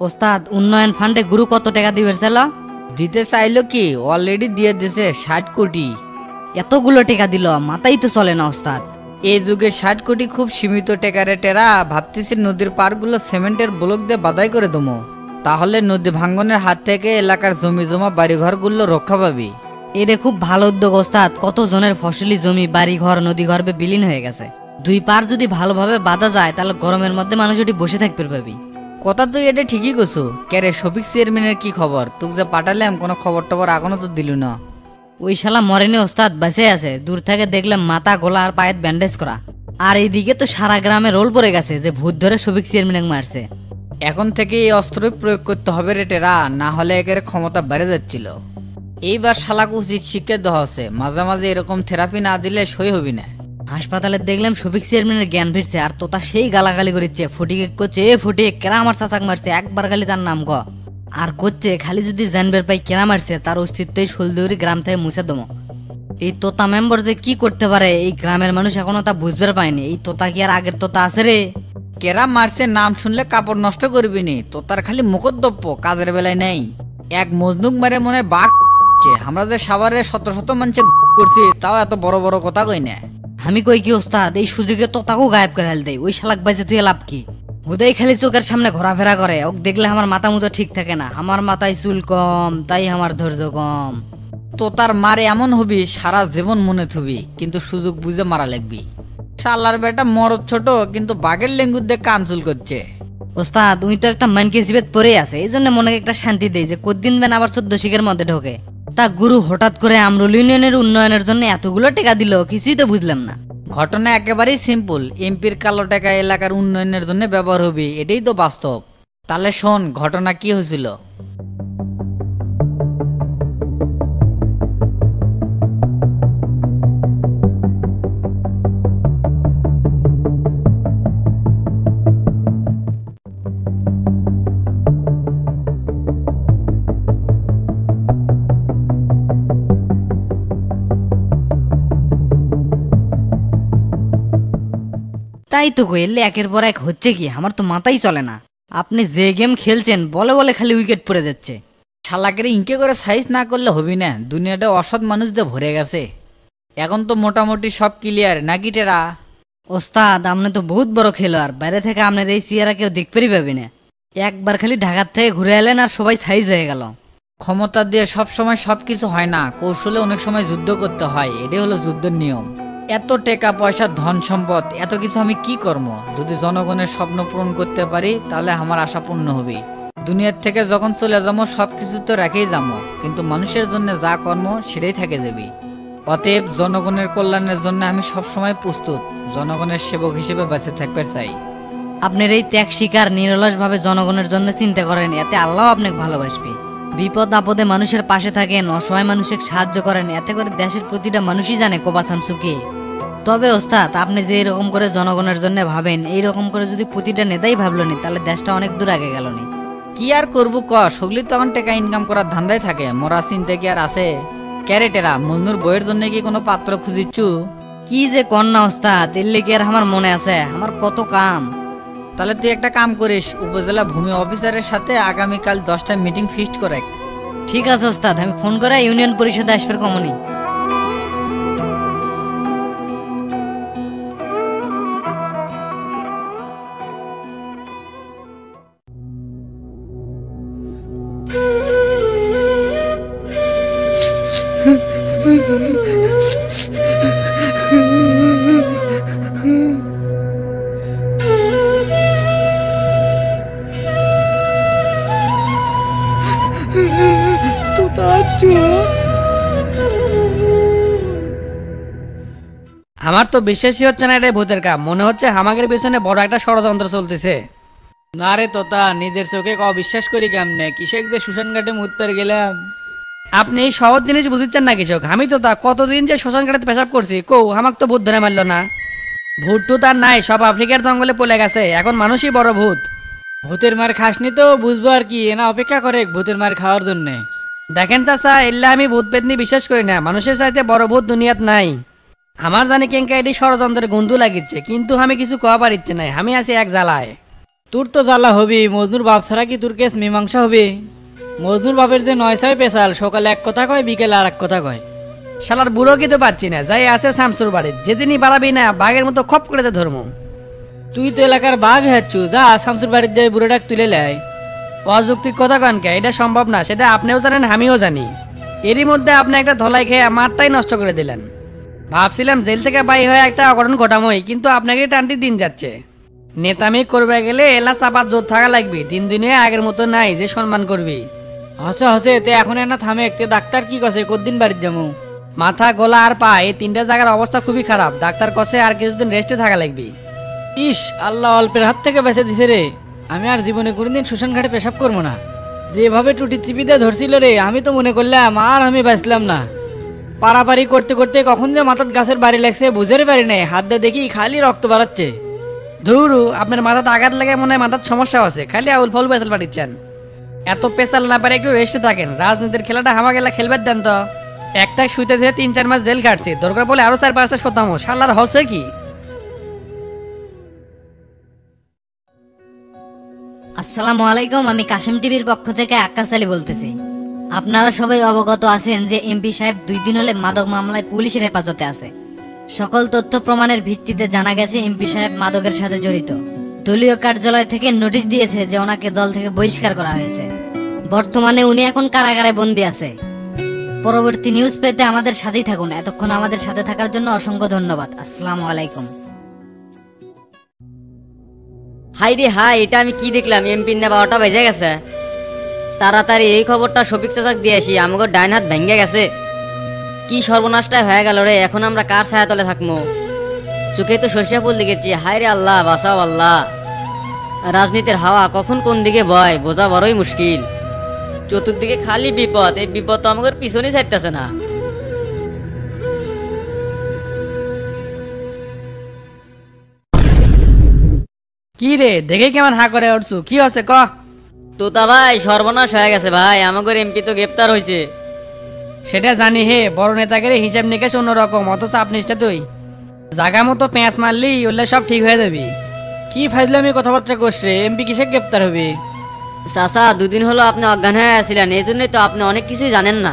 ওস্তাদ উন্নয়ন ফান্ডে গুরু কত টাকা দিবে ছিল? দিতে চাইলো কি, অলরেডি দিয়ে দিছে 60 কোটি। এতগুলো টাকা দিল, মাথাই তো চলে না ওস্তাদ। এই যুগে 60 কোটি খুব সীমিত টেকারে টেরা। ভাবতেছি নদীর পারগুলো সিমেন্টের ব্লক দিয়ে বাধাই করে দমো, তাহলে নদী ভাঙ্গনের হাত থেকে এলাকার জমি জমা বাড়িঘরগুলো রক্ষা পাবি। এটা খুব ভালো উদ্যোগ ওস্তাদ। কত জনের ফসলি জমি, বাড়ি ঘর, নদী গর্ভে বিলীন হয়ে গেছে। দুই পার যদি ভালোভাবে বাঁধা যায় তাহলে গরমের মধ্যে মানুষ ওটি বসে থাকতে পারবি। কথা তুই এটা ঠিকই কছু। ক্যারে শফিক চেয়ারম্যানের কি খবর? তোকে যে পাঠালাম কোনো খবর টবর এখনো তো দিলু না। ওই শালা মরেনি ওস্তাদ, বেঁচে আছে। দূর থেকে দেখলাম মাথা, গলা আর পায়ের ব্যান্ডেজ করা। আর এইদিকে তো সারা গ্রামে রোল পড়ে গেছে যে ভূত ধরে শফিক চেয়ারম্যান মারছে। এখন থেকে এই অস্ত্র প্রয়োগ করতে হবে রে টেরা, না হলে একের ক্ষমতা বেড়ে যাচ্ছিল। এইবার শালাকে উচিত শিক্ষা দেওয়া হচ্ছে, মাঝে মাঝে এরকম থেরাপি না দিলে সই হবি না। হাসপাতালে দেখলাম শফিক চেয়ারম্যানের জ্ঞান ফিরছে, আর তোতা সেই গালাগালি করিচ্ছে। ফটিকে করছে, এ ফটিক কেরা আমার চাচাক মারছে, একবার খালি তার নাম ক। আর করছে খালি যদি জানবের পাই কেরা মারছে তার অস্তিত্বই শোলদৌড়ি গ্রাম থেকে মুছে দেবো। এই তোতা মেম্বার যে কি করতে পারে এই গ্রামের মানুষ এখনো তা বুঝতে পায়নি। এই তোতা কি আর আগের তোতা আছে রে? কেরা মারছে নাম শুনলে কাপড় নষ্ট করবি নি। তো তার খালি মুখদ্দপ্য, কাজের বেলায় নেই। এক মজনুক মারে মনে বাঘ। আমরা যে সাভারে শত শত মানুষে করছি, তাও এত বড় বড় কথা কই না। আমি কই কি ওস্তাদ, এই সুযোগে তোতাকেও গায়েব করে হেল দেয়। ওই শালাক বাইছে তুই লাভ কি? হুদাই খালি চোখের সামনে ঘোরাফেরা করে। ওক দেখলে আমার মাথা মুতো ঠিক থাকে না। আমার মাথায় চুল কম, তাই আমার ধৈর্য কম। তো তার মারে এমন হবি সারা জীবন মনে থবি, কিন্তু সুযোগ বুঝে মারা লাগবি। শালার বেটা মরদ ছোট, কিন্তু বাঘের লেঙ্গুর দিয়ে কান চুল করছে। ওস্তাদ উনি তো একটা মানকে জীবেত পড়ে আছে, এই জন্য মনে একটা শান্তি দেয় যে কদিন বেন আবার 14 শিখের মধ্যে ঢোকে। তা গুরু হঠাৎ করে আমরুল ইউনিয়নের উন্নয়নের জন্য এতগুলো টাকা দিল, কিছুই তো বুঝলাম না। ঘটনা একেবারেই সিম্পল। এমপির কালো টাকা এলাকার উন্নয়নের জন্য ব্যবহার হবে, এটাই তো বাস্তব। তাহলে শোন ঘটনা কি হয়েছিল। তাই তো কইলে একের পর এক হচ্ছে কি, আমার তো মাথাই চলে না। আপনি যে গেম খেলছেন বলে বলে খালি উইকেট পড়ে যাচ্ছে। শালাকের ইনকে করে সাইজ না করলে হবি না। দুনিয়াটা অসৎ মানুষদের ভরে গেছে। এখন তো মোটামুটি সব ক্লিয়ার নাকি টেরা? ওস্তাদ আপনি তো বহুত বড় খেলোয়াড়, বাইরে থেকে আপনার এই চেহারা কেউ দেখতেই পাবি না। একবার খালি ঢাকার থেকে ঘুরে এলেন আর সবাই সাইজ হয়ে গেল। ক্ষমতা দিয়ে সব সময় সবকিছু হয় না, কৌশলে অনেক সময় যুদ্ধ করতে হয়। এটাই হলো যুদ্ধের নিয়ম। এত টাকা পয়সা, ধন সম্পদ, এত কিছু আমি কি করব? যদি জনগণের স্বপ্ন পূরণ করতে পারি তাহলে আমার আশা পূর্ণ হবে। দুনিয়ার থেকে যখন চলে যাবো সবকিছু তো রেখেই যাবো, কিন্তু মানুষের জন্য যা কর্ম সেটাই থেকে যাবে। অতএব জনগণের কল্যাণের জন্য আমি সবসময় প্রস্তুত। জনগণের সেবক হিসেবে বেঁচে থাকতে চাই। আপনার এই ত্যাগ শিকার নিরলস ভাবে জনগণের জন্য চিন্তা করেন, এতে আল্লাহ আপনাকে ভালোবাসবে। বিপদ আপদে মানুষের পাশে থাকেন, অসহায় মানুষকে সাহায্য করেন, এতে করে দেশের প্রতিটা মানুষই জানে কোবা শামসুকে। তবে ওস্তাদ আপনি যে এরকম করে জনগণের জন্য ভাবেন, এইরকম করে যদি প্রতিটা নেতাই ভাবলো নি তাহলে দেশটা অনেক দূর আগে গেল নি। কি আর করবো ক, সগলি তখন টাকা ইনকাম করার ধান্দায় থাকে। মরা চিন্তা কি আর আছে? ক্যারেটেরা মজনুর বইয়ের জন্য কি কোনো পাত্র খুঁজিচ্ছু? কি যে কন্যা ওস্তাদ, এর লেগে আর আমার মনে আছে, আমার কত কাম। তাহলে তুই একটা কাম করিস, উপজেলা ভূমি অফিসারের সাথে আগামীকাল 10টায় মিটিং ফিক্সড করে। ঠিক আছে ওস্তাদ, আমি ফোন করে ইউনিয়ন পরিষদে আসবে কমনি। আমার তো বিশ্বাসই হচ্ছে না এটাই ভূতের কাম। মনে হচ্ছে হামাগের পিছনে বড় একটা ষড়যন্ত্র চলতেছে। না রে তোতা, নিজের চোখে অবিশ্বাস করি কেমনে? কিসেক যে শ্মশান ঘাটে মুত পেরে গেলাম। আপনি এই সহজ জিনিস বুঝিচ্ছেন না কৃষক। আমি তো তা কতদিন যে শ্মশান ঘাটে পেশাব করছি, কৌ আমাকে তো ভূত ধরে মারলো না। ভূত টুত আর নাই, সব আফ্রিকার জঙ্গলে পড়ে গেছে। এখন মানুষই বড় ভূত। ভূতের মার খাসনি তো বুঝবো আর কি, এনা অপেক্ষা করে ভূতের মার খাওয়ার জন্য। দেখেন চাচা, এল্লা আমি ভূত পেতনি বিশ্বাস করি না। মানুষের চাইতে বড় ভূত দুনিয়াত নাই। আমার জানি কেঙ্কা এটি ষড়যন্ত্রের গন্ধু লাগিচ্ছে, কিন্তু আমি কিছু কওয়া পারিচ্ছে নাই। আমি আছি এক জ্বালায়। তোর তো জ্বালা হবি, মজনুর বাপ ছাড়া কি তোর কেস মীমাংসা হবে? মজনুর বাপের যে 9 পেশাল, সকালে এক কথা কয়, বিকেলে আর এক কথা কয়। শালার বুড়ো কি তো পাচ্ছি না, যাই আছে শামসুর বাড়ির, যেদিনই বাড়াবি না বাঘের মতো খপ করে দে ধর্ম। তুই তো এলাকার বাঘ হচ্ছু, যা শামসুর বাড়ির যাই বুড়োটাক তুলে লাই। অযৌক্তিক কথা কনকে, এটা সম্ভব না, সেটা আপনিও জানেন আমিও জানি। এরই মধ্যে আপনি একটা ধলাই খেয়ে মাঠটাই নষ্ট করে দিলেন। ভাবছিলাম জেল থেকে বাই হয়ে একটা অঘটন ঘটামই, কিন্তু আপনাকে টানটি দিন যাচ্ছে। নেতামি করবে গেলে এলা চাপাত জোর থাকা লাগবে, দিন দিনে আগের মতো নাই যে সম্মান করবি। হসে হসে তে এখন না থামে, তে ডাক্তার কি কছে কতদিন বাড়ির যাবো? মাথা গলা আর পা এই তিনটা জায়গার অবস্থা খুবই খারাপ, ডাক্তার কছে আর কিছুদিন রেস্টে থাকা লাগবে। ইস, আল্লাহ অল্পের হাত থেকে বেঁচে দিছে রে। আমি আর জীবনে কোনোদিন শ্মশান ঘাটে পেশাব করবো না। যেভাবে টুটি চিপিতে ধরছিল রে, আমি তো মনে করলাম আর আমি বাঁচলাম না। পারাপারি করতে করতে কখন যে মাথার গাছের বাড়ি লাগছে বুঝের পারি নাই, হাত দিয়ে দেখি খালি রক্ত বাড়াচ্ছে। ধুরু, আপনার মাথাতে আঘাত লেগে মনে হয় মাথার সমস্যা আছে, খালি আউল ফল পেশাল পাঠিয়েছেন। এত পেশাল না পারে একটু রেস্টে থাকেন, রাজনীতির খেলাটা হামা গেলা খেলবার দেন তো। একটা শুইতে যে 3-4 মাস জেল কাটছে, দরকার বলে আরো 4-5টা শতাংশ, শালার হসে কি? আসসালামু আলাইকুম, আমি কাশিম টিভির পক্ষ থেকে আক্কাস আলী বলতেছি। আপনারা সবাই অবগত আছেন যে এমপি সাহেব 2 দিন হলে মাদক মামলায় পুলিশের হেফাজতে আছে। সকল তথ্য প্রমাণের ভিত্তিতে জানা গেছে এমপি সাহেব মাদকের সাথে জড়িত। দলীয় কার্যালয় থেকে নোটিশ দিয়েছে যে ওনাকে দল থেকে বহিষ্কার করা হয়েছে। বর্তমানে উনি এখন কারাগারে বন্দী আছে। পরবর্তী নিউজ পেতে আমাদের সাথেই থাকুন। এতক্ষণ আমাদের সাথে থাকার জন্য অসংখ্য ধন্যবাদ। আসসালামু আলাইকুম। হাই রে হাই, এটা আমি কি দেখলাম? এমপির না 12টা বেজে গেছে। তাড়াতাড়ি এই খবরটা শফিক চাচাক দিয়ে আসি, আমাকে ডাইন হাত ভেঙে গেছে। কি সর্বনাশটাই হয়ে গেল রে, এখন আমরা কার ছায়া তলে থাকবো? চোখে তো সর্ষা ফুল দেখেছি। হাই রে আল্লাহ, বাঁচাও আল্লাহ। রাজনীতির হাওয়া কখন কোন দিকে বয় বোঝা বড়ই মুশকিল। চতুর্দিকে খালি বিপদ, এই বিপদ তো আমাদের পিছনেই ছাড়তেছে না। কি রে, দেখে কেমন হা করে উঠছু, কি হচ্ছে ক? তোতা ভাই, সর্বনাশ হয়ে গেছে ভাই, আমাদের এমপি তো গ্রেপ্তার হয়েছে। সেটা জানি হে, বড় নেতাগিরি হিসাব নিকেশ অন্যরকম, অথচ আপনি তুই জাগা মতো পেঁচ মারলি উল্লে সব ঠিক হয়ে যাবি। কি ফাইজলামি কথাবার্তা করছে? এমপি কিসে গ্রেপ্তার হবে? চাচা, 2 দিন হলো আপনি অজ্ঞান হয়ে আছিলেন, এই জন্যই তো আপনি অনেক কিছুই জানেন না।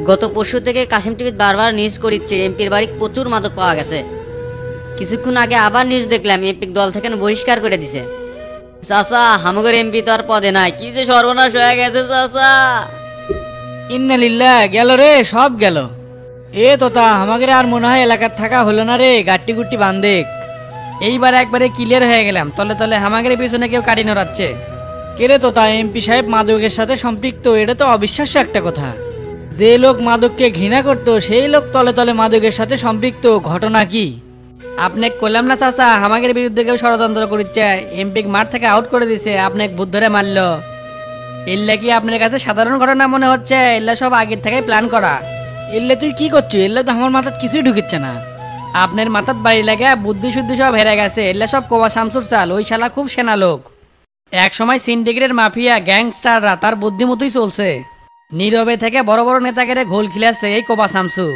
গত পরশু থেকে কাশিম টিভিতে বারবার নিউজ করিচ্ছে এমপির বাড়ি প্রচুর মাদক পাওয়া গেছে। কিছুক্ষণ আগে আবার নিউজ দেখলাম এমপি দল থেকে বহিষ্কার করে দিছে। চাচা, হামগর এমপি তো আর পদে নাই, কি যে সর্বনাশ হয়ে গেছে চাচা। ইন্নালিল্লাহ, গেল রে, সব গেল। এ তোতা, আমাদের আর মনে হয় এলাকার থাকা হলো না রে, গাট্টি গুট্টি বান্ধেক। এইবার একবারে ক্লিয়ার হয়ে গেলাম, তলে তলে হামাগের পিছনে কেউ কাটি নড়াচ্ছে। কেরে তোতা, এমপি সাহেব মাদকের সাথে সম্পৃক্ত? এটা তো অবিশ্বাস্য একটা কথা। যে লোক মাদককে ঘৃণা করত সেই লোক তলে তলে মাদকের সাথে সম্পৃক্ত, ঘটনা কি? আপনি কইলাম না চাচা, হামাগের বিরুদ্ধে কেউ ষড়যন্ত্র করছে, এমপি মাঠ থেকে আউট করে দিছে, আপনি ভূত ধরে মারলো। এল্লা কি আপনার কাছে সাধারণ ঘটনা মনে হচ্ছে? এল্লা সব আগের থেকে প্ল্যান করা। এলে তুই কি করছিস? এলে তো আমার মাথায় কিছুই ঢুকিচ্ছে না। আপনার মাথার বাড়ি লাগে বুদ্ধি শুদ্ধি সব হেরে গেছে, এল্লা সব কোবা শামসুর চাল। ওই শালা খুব সেনা লোক, এক সময় সিন্ডিকেটের মাফিয়া গ্যাংস্টাররা তার বুদ্ধিমতোই চলছে। নীরবে থেকে বড় বড় নেতাকে ঘোল খিলাচ্ছে এই কোবা শামসু।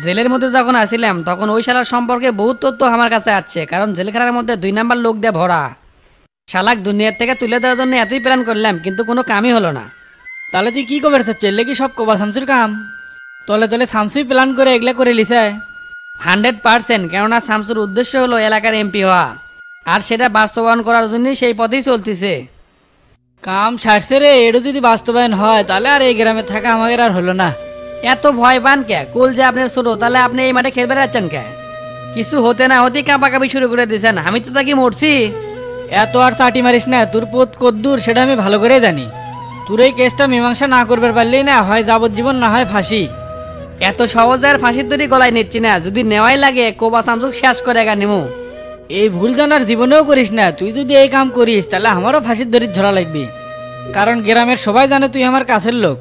জেলের মধ্যে যখন আসিলাম তখন ওই শালার সম্পর্কে বহুত তথ্য আমার কাছে আছে, কারণ জেলখানার মধ্যে 2 নাম্বার লোক দিয়ে ভরা। শালাক দুনিয়ার থেকে তুলে দেওয়ার জন্য এতই প্ল্যান করলাম, কিন্তু কোনো কামই হলো না। তাহলে তুই কি খবর চাচ্ছে? এলে কি সব কোবা শামসুর কাম? তলে তলে শামসুই প্ল্যান করে এগুলা করে লিছে। 100%, কেননা শামসুর উদ্দেশ্য হলো এলাকার এমপি হওয়া, আর সেটা বাস্তবায়ন করার জন্যই সেই পথেই চলতেছে। কাম সারছে রে, এটা যদি বাস্তবায়ন হয় তাহলে আর এই গ্রামে থাকা আমাদের আর হলো না। এত ভয় পান কে? কুল যে আপনার ছোট, তাহলে আপনি এই মাঠে খেলবে যাচ্ছেন কে? কিছু হতে না হতেই কাঁপাকাঁপি শুরু করে দিয়েছেন। আমি তো তাকে মরছি। এত আর চাটি মারিস না, তোর পথ কদ্দূর সেটা আমি ভালো করে জানি। তোর এই কেসটা মীমাংসা না করবে পারলেই না হয় যাবজ্জীবন, না হয় ফাঁসি। এত সহজে আর ফাঁসির দড়ি গলায় নিচ্ছি না, যদি নেওয়াই লাগে কোবা শামসুক শেষ করে নেবো। এই ভুল জানার জীবনেও করিস না। তুই যদি এই কাম করিস তাহলে আমারও ফাঁসির দড়ি ধরা লাগবে, কারণ গ্রামের সবাই জানে তুই আমার কাছের লোক।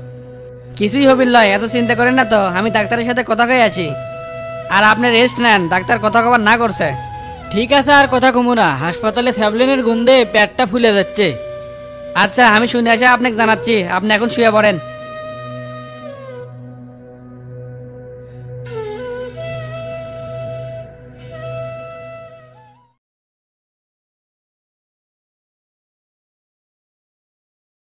কিছুই হবির লয়, এত চিন্তা করেন না তো। আমি ডাক্তারের সাথে কথা কয়ে আসি, আর আপনি রেস্ট নেন। ডাক্তার কথা কবার না করছে। ঠিক আছে, আর কথা কমু না। হাসপাতালে স্যাবলিনের গন্ধে পেটটা ফুলে যাচ্ছে। আচ্ছা, আমি শুনে আসে আপনাকে জানাচ্ছি। আপনি এখন শুয়ে পড়েন।